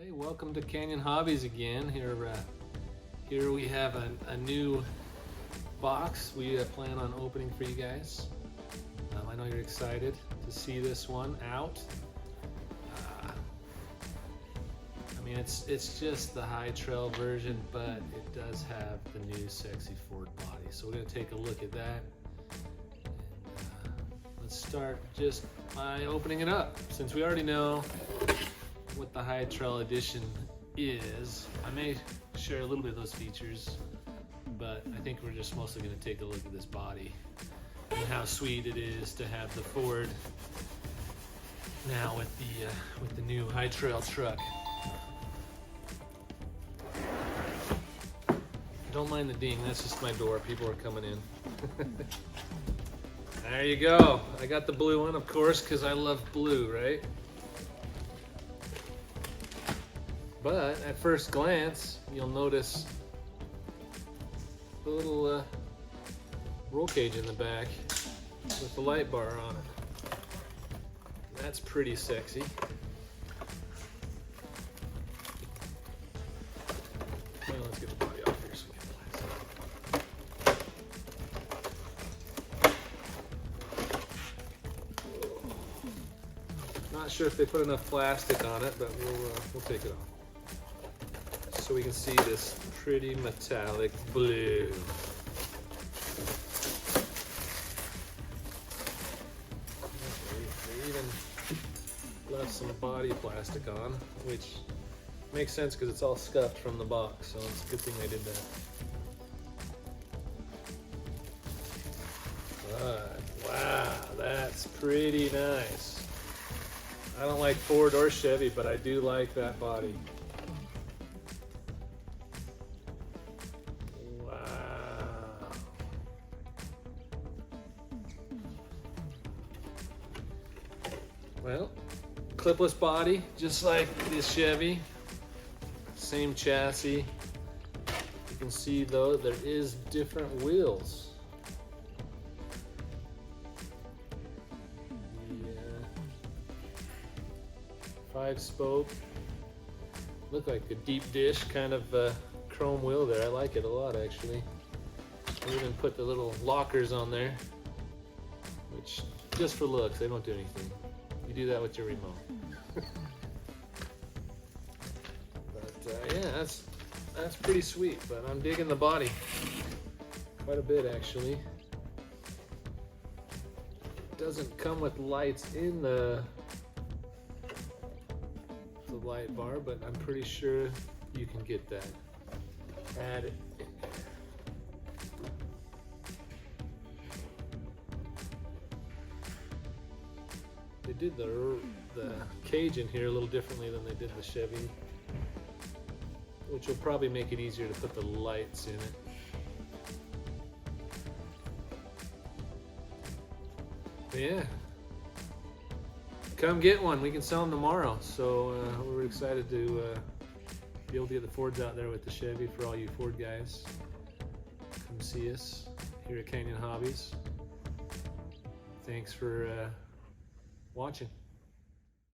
Hey, welcome to Canyon Hobbies again. Here we have a new box we plan on opening for you guys. I know you're excited to see this one out. I mean, it's just the high trail version, but it does have the new sexy Ford body. So we're gonna take a look at that. And, let's start just by opening it up, since we already know what the high trail edition is. I may share a little bit of those features, but I think we're just mostly going to take a look at this body and how sweet it is to have the Ford now with the new high trail truck. Don't mind the ding, that's just my door. People are coming in. There you go. I got the blue one, of course, because I love blue, right? But at first glance, you'll notice a little roll cage in the back with the light bar on it. That's pretty sexy. Well, let's get the body off here so we can plastic. Not sure if they put enough plastic on it, but we'll take it off, so we can see this pretty metallic blue. They even left some body plastic on, which makes sense because it's all scuffed from the box, so it's a good thing they did that. But, wow, that's pretty nice. I don't like Ford or Chevy, but I do like that body. Well, clipless body, just like this Chevy. Same chassis. You can see though, there is different wheels. Yeah. 5-spoke. Look like a deep dish kind of chrome wheel there. I like it a lot, actually. They even put the little lockers on there, which just for looks, they don't do anything. You do that with your remote. But yeah, that's pretty sweet. But I'm digging the body quite a bit, actually. It doesn't come with lights in the light bar, but I'm pretty sure you can get that. Add it in there. They did the cage in here a little differently than they did the Chevy, which will probably make it easier to put the lights in it. But yeah, come get one. We can sell them tomorrow, so we're excited to be able to get the Fords out there with the Chevy for all you Ford guys. Come see us here at Canyon Hobbies. Thanks for watching.